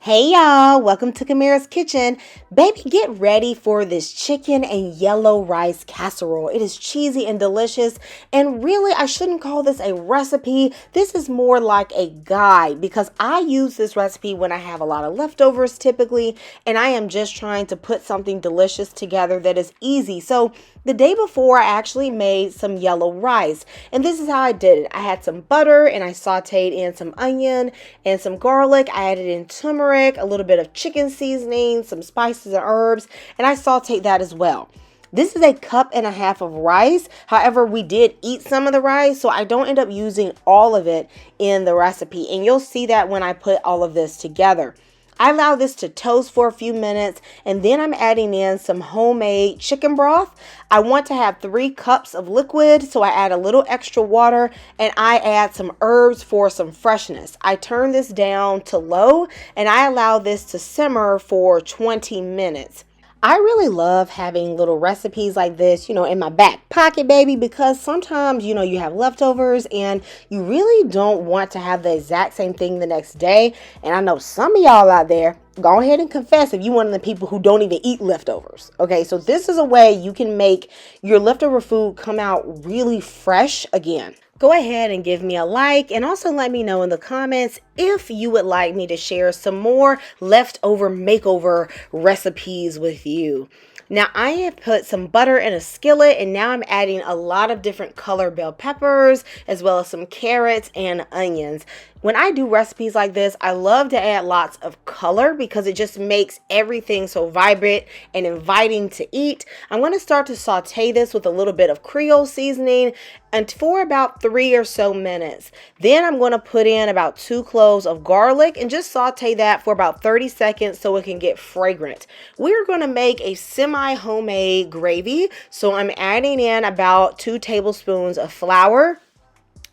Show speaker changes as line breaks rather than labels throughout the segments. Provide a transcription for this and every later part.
Hey y'all, welcome to Kamira's Kitchen. Baby, get ready for this chicken and yellow rice casserole. It is cheesy and delicious, and really I shouldn't call this a recipe. This is more like a guide because I use this recipe when I have a lot of leftovers typically, and I am just trying to put something delicious together that is easy. So the day before I actually made some yellow rice, and this is how I did it. I had some butter and I sauteed in some onion and some garlic. I added in tumeric, a little bit of chicken seasoning, some spices and herbs, and I sauteed that as well. This is a cup and a half of rice. However, we did eat some of the rice, so I don't end up using all of it in the recipe, and you'll see that when I put all of this together. I allow this to toast for a few minutes, and then I'm adding in some homemade chicken broth. I want to have 3 cups of liquid, so I add a little extra water and I add some herbs for some freshness. I turn this down to low and I allow this to simmer for 20 minutes. I really love having little recipes like this, in my back pocket, baby, because sometimes, you have leftovers and you really don't want to have the exact same thing the next day. And I know some of y'all out there, go ahead and confess if you're one of the people who don't even eat leftovers. Okay, so this is a way you can make your leftover food come out really fresh again. Go ahead and give me a like and also let me know in the comments if you would like me to share some more leftover makeover recipes with you. Now I have put some butter in a skillet and now I'm adding a lot of different color bell peppers as well as some carrots and onions. When I do recipes like this, I love to add lots of color because it just makes everything so vibrant and inviting to eat. I'm going to start to saute this with a little bit of Creole seasoning and for about 3 or so minutes. Then I'm going to put in about 2 cloves of garlic and just saute that for about 30 seconds so it can get fragrant. We're going to make a semi-homemade gravy. So I'm adding in about 2 tablespoons of flour.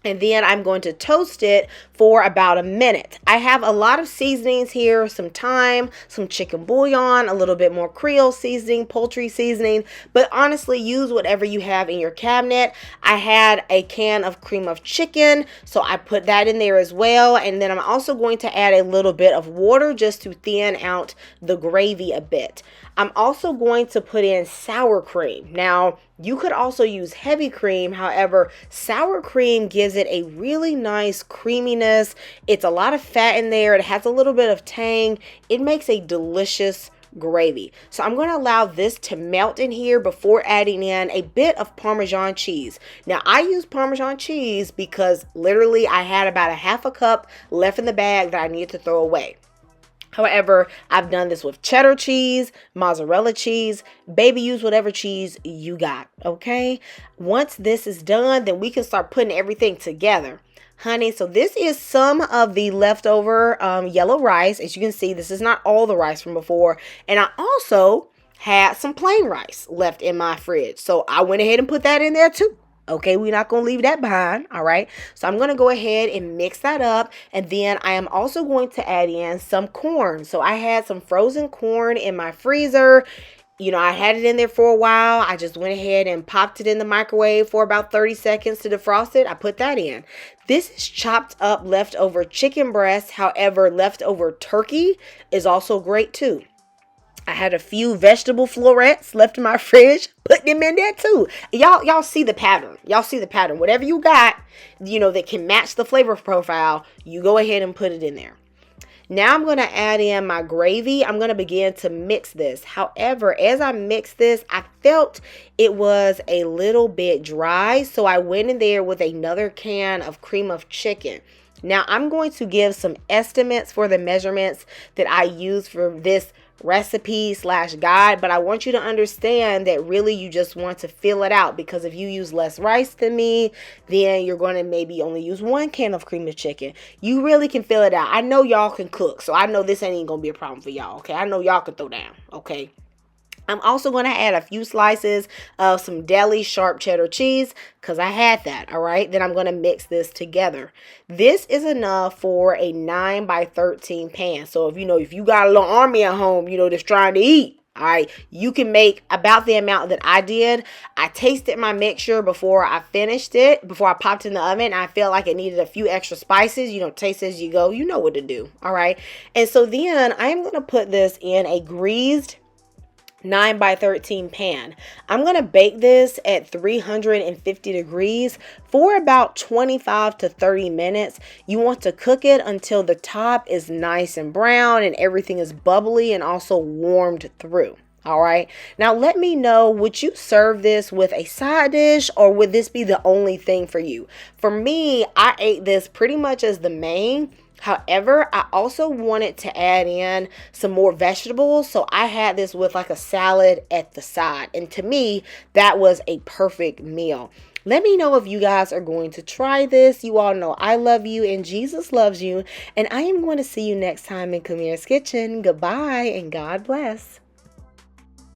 And then I'm going to toast it for about a minute. I have a lot of seasonings here, some thyme, some chicken bouillon, a little bit more Creole seasoning, poultry seasoning, but honestly use whatever you have in your cabinet. I had a can of cream of chicken, so I put that in there as well. And then I'm also going to add a little bit of water just to thin out the gravy a bit. I'm also going to put in sour cream. Now, you could also use heavy cream. However, sour cream gives it a really nice creaminess. It's a lot of fat in there. It has a little bit of tang. It makes a delicious gravy. So I'm going to allow this to melt in here before adding in a bit of Parmesan cheese. Now, I use Parmesan cheese because literally I had about a half a cup left in the bag that I needed to throw away. However, I've done this with cheddar cheese, mozzarella cheese. Baby, use whatever cheese you got, okay? Once this is done, then we can start putting everything together. Honey, so this is some of the leftover yellow rice. As you can see, this is not all the rice from before. And I also had some plain rice left in my fridge. So I went ahead and put that in there too. Okay, we're not going to leave that behind, all right? So I'm going to go ahead and mix that up, and then I am also going to add in some corn. So I had some frozen corn in my freezer. I had it in there for a while. I just went ahead and popped it in the microwave for about 30 seconds to defrost it. I put that in. This is chopped up leftover chicken breast. However, leftover turkey is also great too. I had a few vegetable florets left in my fridge, putting them in there too. Y'all see the pattern. Y'all see the pattern. Whatever you got, that can match the flavor profile, you go ahead and put it in there. Now I'm going to add in my gravy. I'm going to begin to mix this. However, as I mix this, I felt it was a little bit dry. So I went in there with another can of cream of chicken. Now I'm going to give some estimates for the measurements that I use for this recipe/guide, but I want you to understand that really you just want to fill it out, because if you use less rice than me, then you're going to maybe only use 1 can of cream of chicken. You really can fill it out. I know y'all can cook, so I know this ain't even going to be a problem for y'all, okay? I know y'all can throw down, okay? I'm also going to add a few slices of some deli sharp cheddar cheese because I had that, all right? Then I'm going to mix this together. This is enough for a 9 by 13 pan. So if you got a little army at home, that's trying to eat, All right, you can make about the amount that I did. I tasted my mixture before I finished it, before I popped in the oven. I felt like it needed a few extra spices. You know, taste as you go. You know what to do. All right. And so then I'm going to put this in a greased 9 by 13 pan. I'm going to bake this at 350 degrees for about 25 to 30 minutes. You want to cook it until the top is nice and brown and everything is bubbly and also warmed through. All right. Now let me know, would you serve this with a side dish or would this be the only thing for you? For me, I ate this pretty much as the main. However, I also wanted to add in some more vegetables, so I had this with like a salad at the side. And to me, that was a perfect meal. Let me know if you guys are going to try this. You all know I love you and Jesus loves you. And I am going to see you next time in Camir's Kitchen. Goodbye and God bless.